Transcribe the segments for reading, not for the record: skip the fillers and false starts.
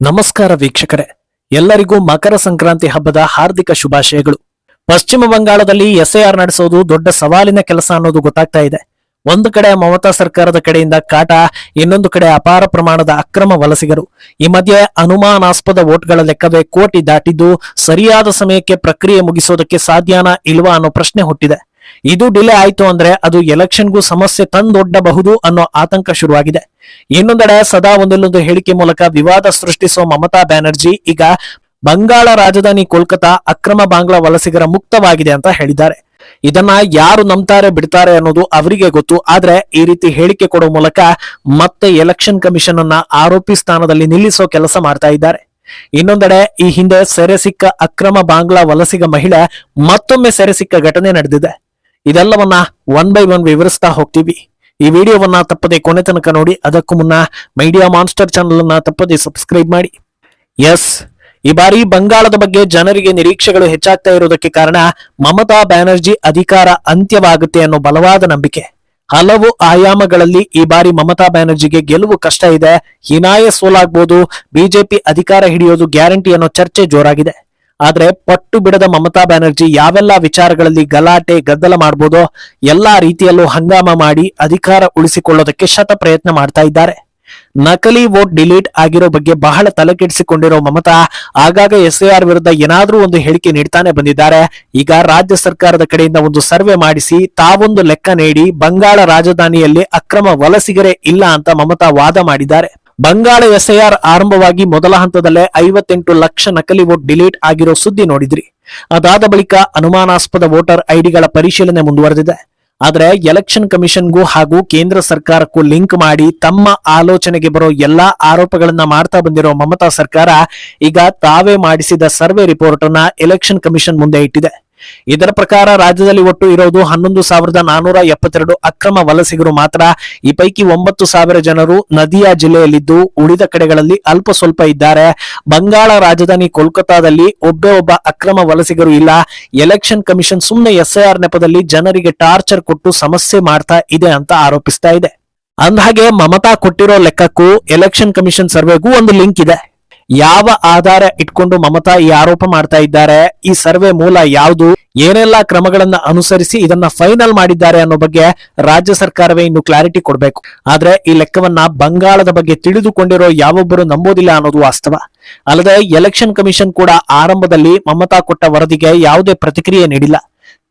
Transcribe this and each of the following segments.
ನಮಸ್ಕಾರ ವೀಕ್ಷಕರೇ, ಎಲ್ಲರಿಗೂ ಮಕರ ಸಂಕ್ರಾಂತಿ ಹಬ್ಬದ ಹಾರ್ದಿಕ ಶುಭಾಶಯಗಳು. ಪಶ್ಚಿಮ ಬಂಗಾಳದಲ್ಲಿ ಎಸ್ಐಆರ್ ನಡೆಸೋದು ದೊಡ್ಡ ಸವಾಲಿನ ಕೆಲಸ ಅನ್ನೋದು ಗೊತ್ತಾಗ್ತಾ ಇದೆ. ಒಂದು ಕಡೆ ಮಮತಾ ಸರ್ಕಾರದ ಕಡೆಯಿಂದ ಕಾಟ, ಇನ್ನೊಂದು ಕಡೆ ಅಪಾರ ಪ್ರಮಾಣದ ಅಕ್ರಮ ವಲಸಿಗರು. ಈ ಮಧ್ಯೆ ಅನುಮಾನಾಸ್ಪದ ವೋಟ್ಗಳ ಲೆಕ್ಕವೇ ಕೋಟಿ ದಾಟಿದ್ದು ಸರಿಯಾದ ಸಮಯಕ್ಕೆ ಪ್ರಕ್ರಿಯೆ ಮುಗಿಸೋದಕ್ಕೆ ಸಾಧ್ಯನಾ ಇಲ್ವಾ ಅನ್ನೋ ಪ್ರಶ್ನೆ ಹುಟ್ಟಿದೆ. ಇದು ಡಿಲೇ ಆಯ್ತು ಅಂದ್ರೆ ಅದು ಎಲೆಕ್ಷನ್ಗೂ ಸಮಸ್ಯೆ ತಂದೊಡ್ಡಬಹುದು ಅನ್ನೋ ಆತಂಕ ಶುರುವಾಗಿದೆ. ಇನ್ನೊಂದೆಡೆ ಸದಾ ಒಂದಿಲ್ಲೊಂದು ಹೇಳಿಕೆ ಮೂಲಕ ವಿವಾದ ಸೃಷ್ಟಿಸೋ ಮಮತಾ ಬ್ಯಾನರ್ಜಿ ಈಗ ಬಂಗಾಳ ರಾಜಧಾನಿ ಕೋಲ್ಕತಾ ಅಕ್ರಮ ಬಾಂಗ್ಲಾ ವಲಸಿಗರ ಮುಕ್ತವಾಗಿದೆ ಅಂತ ಹೇಳಿದ್ದಾರೆ. ಇದನ್ನ ಯಾರು ನಂಬ್ತಾರೆ ಬಿಡ್ತಾರೆ ಅನ್ನೋದು ಅವರಿಗೆ ಗೊತ್ತು. ಆದ್ರೆ ಈ ರೀತಿ ಹೇಳಿಕೆ ಕೊಡೋ ಮೂಲಕ ಮತ್ತೆ ಎಲೆಕ್ಷನ್ ಕಮಿಷನ್ ಅನ್ನ ಆರೋಪಿ ಸ್ಥಾನದಲ್ಲಿ ನಿಲ್ಲಿಸೋ ಕೆಲಸ ಮಾಡ್ತಾ ಇದ್ದಾರೆ. ಇನ್ನೊಂದೆಡೆ ಈ ಹಿಂದೆ ಸೆರೆ ಸಿಕ್ಕ ಅಕ್ರಮ ಬಾಂಗ್ಲಾ ವಲಸಿಗ ಮಹಿಳೆ ಮತ್ತೊಮ್ಮೆ ಸೆರೆ ಸಿಕ್ಕ ಘಟನೆ ನಡೆದಿದೆ. ಇದೆಲ್ಲವನ್ನ ಒನ್ ಬೈ ಒನ್ ವಿವರಿಸ್ತಾ ಹೋಗ್ತೀವಿ. ಈ ವಿಡಿಯೋವನ್ನ ತಪ್ಪದೆ ಕೊನೆ ತನಕ ನೋಡಿ. ಅದಕ್ಕೂ ಮುನ್ನ ಮೀಡಿಯಾ ಮಾನ್ಸ್ಟರ್ ಚಾನಲ್ ಅನ್ನ ತಪ್ಪದೆ ಸಬ್ಸ್ಕ್ರೈಬ್ ಮಾಡಿ. ಈ ಬಾರಿ ಬಂಗಾಳದ ಬಗ್ಗೆ ಜನರಿಗೆ ನಿರೀಕ್ಷೆಗಳು ಹೆಚ್ಚಾಗ್ತಾ ಇರೋದಕ್ಕೆ ಕಾರಣ ಮಮತಾ ಬ್ಯಾನರ್ಜಿ ಅಧಿಕಾರ ಅಂತ್ಯವಾಗುತ್ತೆ ಅನ್ನೋ ಬಲವಾದ ನಂಬಿಕೆ. ಹಲವು ಆಯಾಮಗಳಲ್ಲಿ ಈ ಬಾರಿ ಮಮತಾ ಬ್ಯಾನರ್ಜಿಗೆ ಗೆಲುವು ಕಷ್ಟ ಇದೆ, ಹೀನಾಯ ಸೋಲಾಗಬಹುದು, ಬಿಜೆಪಿ ಅಧಿಕಾರ ಹಿಡಿಯೋದು ಗ್ಯಾರಂಟಿ ಅನ್ನೋ ಚರ್ಚೆ ಜೋರಾಗಿದೆ. ಆದ್ರೆ ಪಟ್ಟು ಬಿಡದ ಮಮತಾ ಬ್ಯಾನರ್ಜಿ ಯಾವೆಲ್ಲಾ ವಿಚಾರಗಳಲ್ಲಿ ಗಲಾಟೆ ಗದ್ದಲ ಮಾಡಬಹುದೋ ಎಲ್ಲಾ ರೀತಿಯಲ್ಲೂ ಹಂಗಾಮ ಮಾಡಿ ಅಧಿಕಾರ ಉಳಿಸಿಕೊಳ್ಳೋದಕ್ಕೆ ಶತ ಪ್ರಯತ್ನ ಮಾಡ್ತಾ ಇದ್ದಾರೆ. ನಕಲಿ ವೋಟ್ ಡಿಲೀಟ್ ಆಗಿರೋ ಬಗ್ಗೆ ಬಹಳ ತಲೆಕೆಡಿಸಿಕೊಂಡಿರೋ ಮಮತಾ ಆಗಾಗ ಎಸ್ಐಆರ್ ವಿರುದ್ಧ ಏನಾದ್ರೂ ಒಂದು ಹೇಳಿಕೆ ನೀಡ್ತಾನೆ ಬಂದಿದ್ದಾರೆ. ಈಗ ರಾಜ್ಯ ಸರ್ಕಾರದ ಕಡೆಯಿಂದ ಒಂದು ಸರ್ವೆ ಮಾಡಿಸಿ ತಾವೊಂದು ಲೆಕ್ಕ ನೀಡಿ ಬಂಗಾಳ ರಾಜಧಾನಿಯಲ್ಲಿ ಅಕ್ರಮ ವಲಸಿಗರೇ ಇಲ್ಲ ಅಂತ ಮಮತಾ ವಾದ ಮಾಡಿದ್ದಾರೆ. ಬಂಗಾಳ ಎಸ್ಐಆರ್ ಆರಂಭವಾಗಿ ಮೊದಲ ಹಂತದಲ್ಲೇ 58 ಲಕ್ಷ ನಕಲಿ ವೋಟ್ ಡಿಲೀಟ್ ಆಗಿರೋ ಸುದ್ದಿ ನೋಡಿದ್ರಿ. ಅದಾದ ಬಳಿಕ ಅನುಮಾನಾಸ್ಪದ ವೋಟರ್ ಐಡಿಗಳ ಪರಿಶೀಲನೆ ಮುಂದುವರೆದಿದೆ. ಆದ್ರೆ ಎಲೆಕ್ಷನ್ ಕಮಿಷನ್ಗೂ ಹಾಗೂ ಕೇಂದ್ರ ಸರ್ಕಾರಕ್ಕೂ ಲಿಂಕ್ ಮಾಡಿ ತಮ್ಮ ಆಲೋಚನೆಗೆ ಬರೋ ಎಲ್ಲಾ ಆರೋಪಗಳನ್ನ ಮಾಡ್ತಾ ಬಂದಿರೋ ಮಮತಾ ಸರ್ಕಾರ ಈಗ ತಾವೇ ಮಾಡಿಸಿದ ಸರ್ವೆ ರಿಪೋರ್ಟ್ ಅನ್ನ ಎಲೆಕ್ಷನ್ ಕಮಿಷನ್ ಮುಂದೆ ಇಟ್ಟಿದೆ. ಇದರ ಪ್ರಕಾರ ರಾಜ್ಯದಲ್ಲಿ ಒಟ್ಟು ಇರೋದು 11,472 ಅಕ್ರಮ ವಲಸಿಗರು ಮಾತ್ರ. ಈ ಪೈಕಿ 9,000 ಜನರು ನದಿಯಾ ಜಿಲ್ಲೆಯಲ್ಲಿದ್ದು ಉಳಿದ ಕಡೆಗಳಲ್ಲಿ ಅಲ್ಪ ಸ್ವಲ್ಪ ಇದ್ದಾರೆ. ಬಂಗಾಳ ರಾಜಧಾನಿ ಕೋಲ್ಕತಾದಲ್ಲಿ ಒಬ್ಬ ಅಕ್ರಮ ವಲಸಿಗರು ಇಲ್ಲ. ಎಲೆಕ್ಷನ್ ಕಮಿಷನ್ ಸುಮ್ಮನೆ ಎಸ್ಐಆರ್ ನೆಪದಲ್ಲಿ ಜನರಿಗೆ ಟಾರ್ಚರ್ ಕೊಟ್ಟು ಸಮಸ್ಯೆ ಮಾಡ್ತಾ ಇದೆ ಅಂತ ಆರೋಪಿಸ್ತಾ ಇದೆ. ಅಂದಹಾಗೆ ಮಮತಾ ಕೊಟ್ಟಿರೋ ಲೆಕ್ಕಕ್ಕೂ ಎಲೆಕ್ಷನ್ ಕಮಿಷನ್ ಸರ್ವೆಗೂ ಒಂದು ಲಿಂಕ್ ಇದೆ. ಯಾವ ಆಧಾರ ಇಟ್ಕೊಂಡು ಮಮತಾ ಈ ಆರೋಪ ಮಾಡ್ತಾ ಇದ್ದಾರೆ, ಈ ಸರ್ವೆ ಮೂಲ ಯಾವುದು, ಏನೆಲ್ಲಾ ಕ್ರಮಗಳನ್ನ ಅನುಸರಿಸಿ ಇದನ್ನ ಫೈನಲ್ ಮಾಡಿದ್ದಾರೆ ಅನ್ನೋ ಬಗ್ಗೆ ರಾಜ್ಯ ಸರ್ಕಾರವೇ ಇನ್ನು ಕ್ಲಾರಿಟಿ ಕೊಡಬೇಕು. ಆದ್ರೆ ಈ ಲೆಕ್ಕವನ್ನ ಬಂಗಾಳದ ಬಗ್ಗೆ ತಿಳಿದುಕೊಂಡಿರೋ ಯಾವೊಬ್ಬರು ನಂಬೋದಿಲ್ಲ ಅನ್ನೋದು ವಾಸ್ತವ. ಅಲ್ಲದೆ ಎಲೆಕ್ಷನ್ ಕಮಿಷನ್ ಕೂಡ ಆರಂಭದಲ್ಲಿ ಮಮತಾ ಕೊಟ್ಟ ವರದಿಗೆ ಯಾವುದೇ ಪ್ರತಿಕ್ರಿಯೆ ನೀಡಿಲ್ಲ.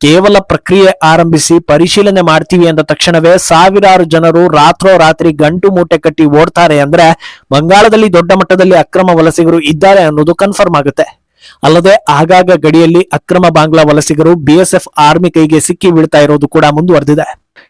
ಕೇವಲ ಪ್ರಕ್ರಿಯೆ ಆರಂಭಿಸಿ ಪರಿಶೀಲನೆ ಮಾಡ್ತೀವಿ ಅಂದ ತಕ್ಷಣವೇ ಸಾವಿರಾರು ಜನರು ರಾತ್ರೋರಾತ್ರಿ ಗಂಟು ಮೂಟೆ ಕಟ್ಟಿ ಓಡ್ತಾರೆ ಅಂದ್ರೆ ಬಂಗಾಳದಲ್ಲಿ ದೊಡ್ಡ ಮಟ್ಟದಲ್ಲಿ ಅಕ್ರಮ ವಲಸಿಗರು ಇದ್ದಾರೆ ಅನ್ನೋದು ಕನ್ಫರ್ಮ್ ಆಗುತ್ತೆ. ಅಲ್ಲದೆ ಆಗಾಗ ಗಡಿಯಲ್ಲಿ ಅಕ್ರಮ ಬಾಂಗ್ಲಾ ವಲಸಿಗರು ಬಿಎಸ್ಎಫ್ ಆರ್ಮಿ ಕೈಗೆ ಸಿಕ್ಕಿ ಬೀಳ್ತಾ ಇರೋದು ಕೂಡ ಮುಂದುವರೆದಿದೆ.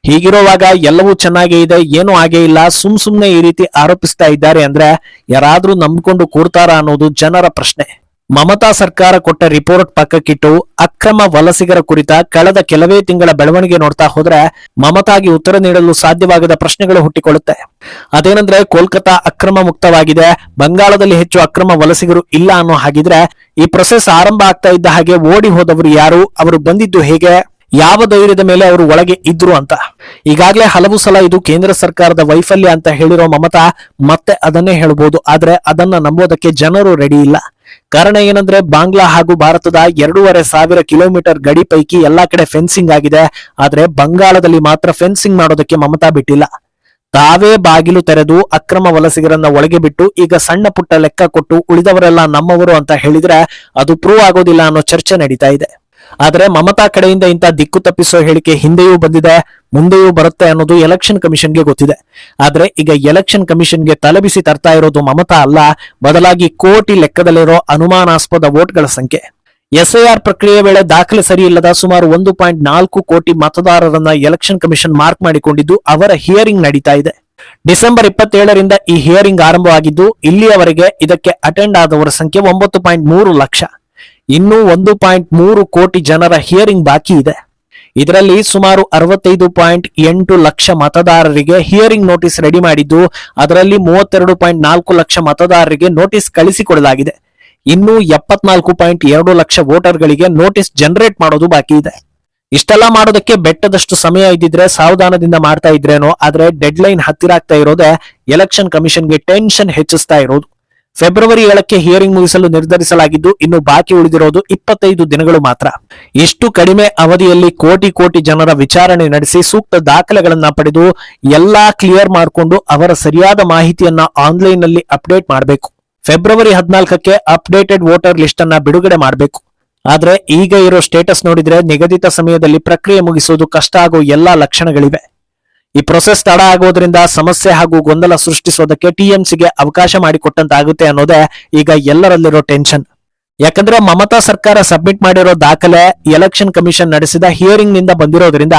ಹೀಗಿರುವಾಗ ಎಲ್ಲವೂ ಚೆನ್ನಾಗೇ ಇದೆ, ಏನೂ ಆಗೇ ಇಲ್ಲ, ಸುಮ್ನೆ ಈ ರೀತಿ ಆರೋಪಿಸ್ತಾ ಇದ್ದಾರೆ ಅಂದ್ರೆ ಯಾರಾದ್ರೂ ನಂಬಿಕೊಂಡು ಕೂರ್ತಾರಾ ಅನ್ನೋದು ಜನರ ಪ್ರಶ್ನೆ. ಮಮತಾ ಸರ್ಕಾರ ಕೊಟ್ಟ ರಿಪೋರ್ಟ್ ಪಕ್ಕಕ್ಕಿಟ್ಟು ಅಕ್ರಮ ವಲಸಿಗರ ಕುರಿತ ಕಳೆದ ಕೆಲವೇ ತಿಂಗಳ ಬೆಳವಣಿಗೆ ನೋಡ್ತಾ ಹೋದ್ರೆ ಮಮತಾಗಿ ಉತ್ತರ ನೀಡಲು ಸಾಧ್ಯವಾಗದ ಪ್ರಶ್ನೆಗಳು ಹುಟ್ಟಿಕೊಳ್ಳುತ್ತೆ. ಅದೇನಂದ್ರೆ ಕೋಲ್ಕತಾ ಅಕ್ರಮ ಮುಕ್ತವಾಗಿದೆ, ಬಂಗಾಳದಲ್ಲಿ ಹೆಚ್ಚು ಅಕ್ರಮ ವಲಸಿಗರು ಇಲ್ಲ ಅನ್ನೋ ಹಾಗಿದ್ರೆ ಈ ಪ್ರೊಸೆಸ್ ಆರಂಭ ಆಗ್ತಾ ಇದ್ದ ಹಾಗೆ ಓಡಿ ಹೋದವರು ಯಾರು, ಅವರು ಬಂದಿದ್ದು ಹೇಗೆ, ಯಾವ ಧೈರ್ಯದ ಮೇಲೆ ಅವರು ಒಳಗೆ ಇದ್ರು ಅಂತ. ಈಗಾಗಲೇ ಹಲವು ಸಲ ಇದು ಕೇಂದ್ರ ಸರ್ಕಾರದ ವೈಫಲ್ಯ ಅಂತ ಹೇಳಿರೋ ಮಮತಾ ಮತ್ತೆ ಅದನ್ನೇ ಹೇಳ್ಬೋದು. ಆದ್ರೆ ಅದನ್ನ ನಂಬೋದಕ್ಕೆ ಜನರು ರೆಡಿ ಇಲ್ಲ. ಕಾರಣ ಏನಂದ್ರೆ ಬಾಂಗ್ಲಾ ಹಾಗೂ ಭಾರತದ 2,500 ಕಿಲೋಮೀಟರ್ ಗಡಿ ಪೈಕಿ ಎಲ್ಲಾ ಕಡೆ ಫೆನ್ಸಿಂಗ್ ಆಗಿದೆ. ಆದ್ರೆ ಬಂಗಾಳದಲ್ಲಿ ಮಾತ್ರ ಫೆನ್ಸಿಂಗ್ ಮಾಡೋದಕ್ಕೆ ಮಮತಾ ಬಿಟ್ಟಿಲ್ಲ. ತಾವೇ ಬಾಗಿಲು ತೆರೆದು ಅಕ್ರಮ ವಲಸಿಗರನ್ನ ಒಳಗೆ ಬಿಟ್ಟು ಈಗ ಸಣ್ಣ ಪುಟ್ಟ ಲೆಕ್ಕ ಕೊಟ್ಟು ಉಳಿದವರೆಲ್ಲ ನಮ್ಮವರು ಅಂತ ಹೇಳಿದ್ರೆ ಅದು ಪ್ರೂವ್ ಆಗೋದಿಲ್ಲ ಅನ್ನೋ ಚರ್ಚೆ ನಡೀತಾ ಇದೆ. ಆದ್ರೆ ಮಮತಾ ಕಡೆಯಿಂದ ಇಂಥ ದಿಕ್ಕು ತಪ್ಪಿಸೋ ಹೇಳಿಕೆ ಹಿಂದೆಯೂ ಬಂದಿದೆ, ಮುಂದೆಯೂ ಬರುತ್ತೆ ಅನ್ನೋದು ಎಲೆಕ್ಷನ್ ಕಮಿಷನ್ಗೆ ಗೊತ್ತಿದೆ. ಆದ್ರೆ ಈಗ ಎಲೆಕ್ಷನ್ ಕಮಿಷನ್ಗೆ ತಲೆಬಿಸಿ ತರ್ತಾ ಇರೋದು ಮಮತಾ ಅಲ್ಲ, ಬದಲಾಗಿ ಕೋಟಿ ಲೆಕ್ಕದಲ್ಲಿರೋ ಅನುಮಾನಾಸ್ಪದ ವೋಟ್ಗಳ ಸಂಖ್ಯೆ. ಎಸ್ಐಆರ್ ಪ್ರಕ್ರಿಯೆ ವೇಳೆ ದಾಖಲೆ ಸರಿ ಇಲ್ಲದ ಸುಮಾರು 1.4 ಕೋಟಿ ಮತದಾರರನ್ನ ಎಲೆಕ್ಷನ್ ಕಮಿಷನ್ ಮಾರ್ಕ್ ಮಾಡಿಕೊಂಡಿದ್ದು ಅವರ ಹಿಯರಿಂಗ್ ನಡೀತಾ ಇದೆ. ಡಿಸೆಂಬರ್ 27ರಿಂದ ಈ ಹಿಯರಿಂಗ್ ಆರಂಭವಾಗಿದ್ದು ಇಲ್ಲಿಯವರೆಗೆ ಇದಕ್ಕೆ ಅಟೆಂಡ್ ಆದವರ ಸಂಖ್ಯೆ 9.3 ಲಕ್ಷ. ಇನ್ನು 1.3 ಕೋಟಿ ಜನರ ಹಿಯರಿಂಗ್ ಬಾಕಿ ಇದೆ. ಇದರಲ್ಲಿ ಸುಮಾರು 65.8 ಲಕ್ಷ ಮತದಾರರಿಗೆ ಹಿಯರಿಂಗ್ ನೋಟಿಸ್ ರೆಡಿ ಮಾಡಿದ್ದು ಅದರಲ್ಲಿ 32.4 ಲಕ್ಷ ಮತದಾರರಿಗೆ ನೋಟಿಸ್ ಕಳಿಸಿಕೊಡಲಾಗಿದೆ. ಇನ್ನು 74.2 ಲಕ್ಷ ವೋಟರ್ಗಳಿಗೆ ನೋಟಿಸ್ ಜನರೇಟ್ ಮಾಡೋದು ಬಾಕಿ ಇದೆ. ಇಷ್ಟೆಲ್ಲ ಮಾಡೋದಕ್ಕೆ ಬೆಟ್ಟದಷ್ಟು ಸಮಯ ಇದ್ದಿದ್ರೆ ಸಾವಧಾನದಿಂದ ಮಾಡ್ತಾ ಇದ್ರೇನೋ. ಆದ್ರೆ ಡೆಡ್ ಲೈನ್ ಹತ್ತಿರ ಆಗ್ತಾ ಇರೋದೇ ಎಲೆಕ್ಷನ್ ಕಮಿಷನ್ಗೆ ಟೆನ್ಷನ್ ಹೆಚ್ಚಿಸ್ತಾ ಇರೋದು. ಫೆಬ್ರವರಿ 7ಕ್ಕೆ ಹಿಯರಿಂಗ್ ಮುಗಿಸಲು ನಿರ್ಧರಿಸಲಾಗಿದ್ದು ಇನ್ನು ಬಾಕಿ ಉಳಿದಿರೋದು 25 ದಿನಗಳು ಮಾತ್ರ. ಇಷ್ಟು ಕಡಿಮೆ ಅವಧಿಯಲ್ಲಿ ಕೋಟಿ ಜನರ ವಿಚಾರಣೆ ನಡೆಸಿ ಸೂಕ್ತ ದಾಖಲೆಗಳನ್ನ ಪಡೆದು ಎಲ್ಲಾ ಕ್ಲಿಯರ್ ಮಾಡಿಕೊಂಡು ಅವರ ಸರಿಯಾದ ಮಾಹಿತಿಯನ್ನ ಆನ್ಲೈನ್ ನಲ್ಲಿ ಅಪ್ಡೇಟ್ ಮಾಡಬೇಕು. ಫೆಬ್ರವರಿ 14ಕ್ಕೆ ಅಪ್ಡೇಟೆಡ್ ವೋಟರ್ ಲಿಸ್ಟ್ ಅನ್ನ ಬಿಡುಗಡೆ ಮಾಡಬೇಕು. ಆದ್ರೆ ಈಗ ಇರೋ ಸ್ಟೇಟಸ್ ನೋಡಿದ್ರೆ ನಿಗದಿತ ಸಮಯದಲ್ಲಿ ಪ್ರಕ್ರಿಯೆ ಮುಗಿಸೋದು ಕಷ್ಟ ಆಗೋ ಎಲ್ಲಾ ಲಕ್ಷಣಗಳಿವೆ. ಈ ಪ್ರೊಸೆಸ್ ತಡ ಆಗೋದ್ರಿಂದ ಸಮಸ್ಯೆ ಹಾಗೂ ಗೊಂದಲ ಸೃಷ್ಟಿಸೋದಕ್ಕೆ ಟಿಎಂಸಿಗೆ ಅವಕಾಶ ಮಾಡಿಕೊಟ್ಟಂತಾಗುತ್ತೆ ಅನ್ನೋದೇ ಈಗ ಎಲ್ಲರಲ್ಲಿರೋ ಟೆನ್ಷನ್. ಯಾಕಂದ್ರೆ ಮಮತಾ ಸರ್ಕಾರ ಸಬ್ಮಿಟ್ ಮಾಡಿರೋ ದಾಖಲೆ ಎಲೆಕ್ಷನ್ ಕಮಿಷನ್ ನಡೆಸಿದ ಹಿಯರಿಂಗ್ ನಿಂದ ಬಂದಿರೋದ್ರಿಂದ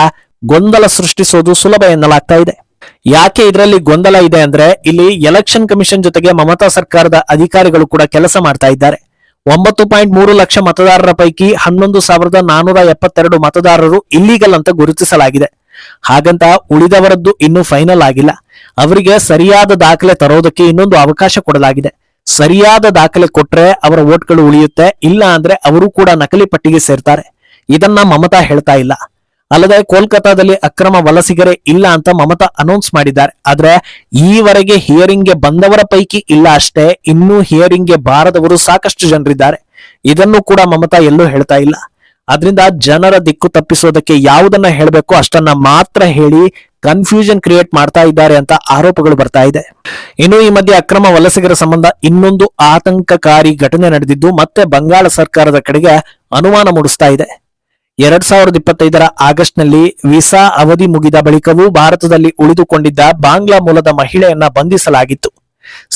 ಗೊಂದಲ ಸೃಷ್ಟಿಸೋದು ಸುಲಭ ಎನ್ನಲಾಗ್ತಾ ಇದೆ. ಯಾಕೆ ಇದರಲ್ಲಿ ಗೊಂದಲ ಇದೆ ಅಂದ್ರೆ ಇಲ್ಲಿ ಎಲೆಕ್ಷನ್ ಕಮಿಷನ್ ಜೊತೆಗೆ ಮಮತಾ ಸರ್ಕಾರದ ಅಧಿಕಾರಿಗಳು ಕೂಡ ಕೆಲಸ ಮಾಡ್ತಾ ಇದ್ದಾರೆ. 9.3 ಲಕ್ಷ ಮತದಾರರ ಪೈಕಿ 11,472 ಮತದಾರರು ಇಲ್ಲೀಗಲ್ ಅಂತ ಗುರುತಿಸಲಾಗಿದೆ. ಹಾಗಂತ ಉಳಿದವರದ್ದು ಇನ್ನೂ ಫೈನಲ್ ಆಗಿಲ್ಲ. ಅವರಿಗೆ ಸರಿಯಾದ ದಾಖಲೆ ತರೋದಕ್ಕೆ ಇನ್ನೊಂದು ಅವಕಾಶ ಕೊಡಲಾಗಿದೆ. ಸರಿಯಾದ ದಾಖಲೆ ಕೊಟ್ರೆ ಅವರ ವೋಟ್ಗಳು ಉಳಿಯುತ್ತೆ, ಇಲ್ಲ ಅಂದ್ರೆ ಅವರು ಕೂಡ ನಕಲಿ ಪಟ್ಟಿಗೆ ಸೇರ್ತಾರೆ. ಇದನ್ನ ಮಮತಾ ಹೇಳ್ತಾ ಇಲ್ಲ. ಅಲ್ಲದೆ ಕೋಲ್ಕತಾದಲ್ಲಿ ಅಕ್ರಮ ವಲಸಿಗರೇ ಇಲ್ಲ ಅಂತ ಮಮತಾ ಅನೌನ್ಸ್ ಮಾಡಿದ್ದಾರೆ. ಆದ್ರೆ ಈವರೆಗೆ ಹಿಯರಿಂಗ್ಗೆ ಬಂದವರ ಪೈಕಿ ಇಲ್ಲ ಅಷ್ಟೇ, ಇನ್ನೂ ಹಿಯರಿಂಗ್ಗೆ ಬಾರದವರು ಸಾಕಷ್ಟು ಜನರಿದ್ದಾರೆ. ಇದನ್ನು ಕೂಡ ಮಮತಾ ಎಲ್ಲೂ ಹೇಳ್ತಾ ಇಲ್ಲ. ಆದ್ರಿಂದ ಜನರ ದಿಕ್ಕು ತಪ್ಪಿಸೋದಕ್ಕೆ ಯಾವುದನ್ನ ಹೇಳಬೇಕು ಅಷ್ಟನ್ನ ಮಾತ್ರ ಹೇಳಿ ಕನ್ಫ್ಯೂಷನ್ ಕ್ರಿಯೇಟ್ ಮಾಡ್ತಾ ಇದ್ದಾರೆ ಅಂತ ಆರೋಪಗಳು ಬರ್ತಾ ಇದೆ. ಇನ್ನು ಈ ಮಧ್ಯೆ ಅಕ್ರಮ ವಲಸಿಗರ ಸಂಬಂಧ ಇನ್ನೊಂದು ಆತಂಕಕಾರಿ ಘಟನೆ ನಡೆದಿದ್ದು ಮತ್ತೆ ಬಂಗಾಳ ಸರ್ಕಾರದ ಕಡೆಗೆ ಅನುಮಾನ ಮೂಡಿಸ್ತಾ ಇದೆ. 2025ರ ಆಗಸ್ಟ್ನಲ್ಲಿ ವೀಸಾ ಅವಧಿ ಮುಗಿದ ಬಳಿಕವೂ ಭಾರತದಲ್ಲಿ ಉಳಿದುಕೊಂಡಿದ್ದ ಬಾಂಗ್ಲಾ ಮೂಲದ ಮಹಿಳೆಯನ್ನ ಬಂಧಿಸಲಾಗಿತ್ತು.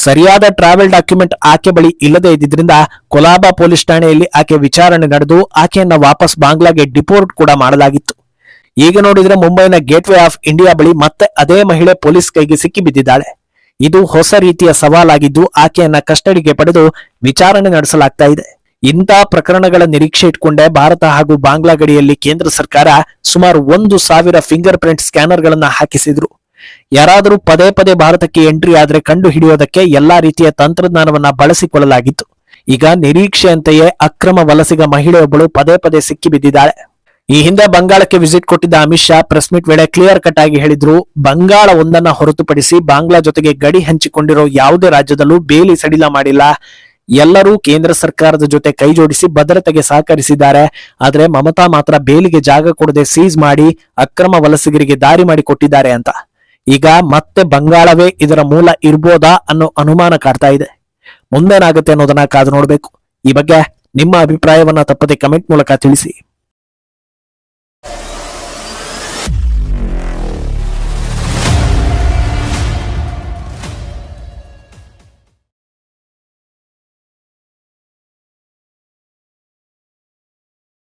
ಸರಿಯಾದ ಟ್ರಾವೆಲ್ ಡಾಕ್ಯುಮೆಂಟ್ ಆಕೆ ಬಳಿ ಇಲ್ಲದೆ ಇದ್ದಿದ್ರಿಂದ ಕೊಲಾಬಾ ಪೊಲೀಸ್ ಠಾಣೆಯಲ್ಲಿ ಆಕೆ ವಿಚಾರಣೆ ನಡೆದು ಆಕೆಯನ್ನ ವಾಪಸ್ ಬಾಂಗ್ಲಾಗೆ ಡಿಪೋರ್ಟ್ ಕೂಡ ಮಾಡಲಾಗಿತ್ತು. ಈಗ ನೋಡಿದ್ರೆ ಮುಂಬೈನ ಗೇಟ್ವೇ ಆಫ್ ಇಂಡಿಯಾ ಬಳಿ ಮತ್ತೆ ಅದೇ ಮಹಿಳೆ ಪೊಲೀಸ್ ಕೈಗೆ ಸಿಕ್ಕಿ ಬಿದ್ದಿದ್ದಾಳೆ. ಇದು ಹೊಸ ರೀತಿಯ ಸವಾಲಾಗಿದ್ದು ಆಕೆಯನ್ನ ಕಸ್ಟಡಿಗೆ ಪಡೆದು ವಿಚಾರಣೆ ನಡೆಸಲಾಗ್ತಾ ಇದೆ. ಇಂಥ ಪ್ರಕರಣಗಳ ನಿರೀಕ್ಷೆ ಇಟ್ಕೊಂಡೇ ಭಾರತ ಹಾಗೂ ಬಾಂಗ್ಲಾ ಗಡಿಯಲ್ಲಿ ಕೇಂದ್ರ ಸರ್ಕಾರ ಸುಮಾರು 1,000 ಫಿಂಗರ್ ಪ್ರಿಂಟ್ ಸ್ಕ್ಯಾನರ್ ಗಳನ್ನ ಹಾಕಿಸಿದ್ರು. ಯಾರಾದರೂ ಪದೇ ಪದೇ ಭಾರತಕ್ಕೆ ಎಂಟ್ರಿ ಆದ್ರೆ ಕಂಡು ಹಿಡಿಯೋದಕ್ಕೆ ಎಲ್ಲಾ ರೀತಿಯ ತಂತ್ರಜ್ಞಾನವನ್ನ ಬಳಸಿಕೊಳ್ಳಲಾಗಿತ್ತು. ಈಗ ನಿರೀಕ್ಷೆಯಂತೆಯೇ ಅಕ್ರಮ ವಲಸಿಗ ಮಹಿಳೆಯೊಬ್ಬಳು ಪದೇ ಪದೇ ಸಿಕ್ಕಿ ಬಿದ್ದಿದ್ದಾಳೆ. ಈ ಹಿಂದೆ ಬಂಗಾಳಕ್ಕೆ ವಿಸಿಟ್ ಕೊಟ್ಟಿದ್ದ ಅಮಿತ್ ಶಾ ಪ್ರೆಸ್ ಮೀಟ್ ವೇಳೆ ಕ್ಲಿಯರ್ ಕಟ್ ಆಗಿ ಹೇಳಿದ್ರು, ಬಂಗಾಳ ಒಂದನ್ನ ಹೊರತುಪಡಿಸಿ ಬಾಂಗ್ಲಾ ಜೊತೆಗೆ ಗಡಿ ಹಂಚಿಕೊಂಡಿರೋ ಯಾವುದೇ ರಾಜ್ಯದಲ್ಲೂ ಬೇಲಿ ಸಡಿಲ ಮಾಡಿಲ್ಲ. ಎಲ್ಲರೂ ಕೇಂದ್ರ ಸರ್ಕಾರದ ಜೊತೆ ಕೈ ಜೋಡಿಸಿ ಭದ್ರತೆಗೆ ಸಹಕರಿಸಿದ್ದಾರೆ. ಆದ್ರೆ ಮಮತಾ ಮಾತ್ರ ಬೇಲಿಗೆ ಜಾಗ ಕೊಡದೆ ಸೀಸ್ ಮಾಡಿ ಅಕ್ರಮ ವಲಸಿಗರಿಗೆ ದಾರಿ ಮಾಡಿ ಕೊಟ್ಟಿದ್ದಾರೆ ಅಂತ. ಈಗ ಮತ್ತೆ ಬಂಗಾಳವೇ ಇದರ ಮೂಲ ಇರ್ಬೋದಾ ಅನ್ನೋ ಅನುಮಾನ ಕಾಡ್ತಾ ಇದೆ. ಮುಂದೇನಾಗುತ್ತೆ ಅನ್ನೋದನ್ನ ಕಾದು ನೋಡ್ಬೇಕು. ಈ ಬಗ್ಗೆ ನಿಮ್ಮ ಅಭಿಪ್ರಾಯವನ್ನ ತಪ್ಪದೆ ಕಮೆಂಟ್ ಮೂಲಕ ತಿಳಿಸಿ.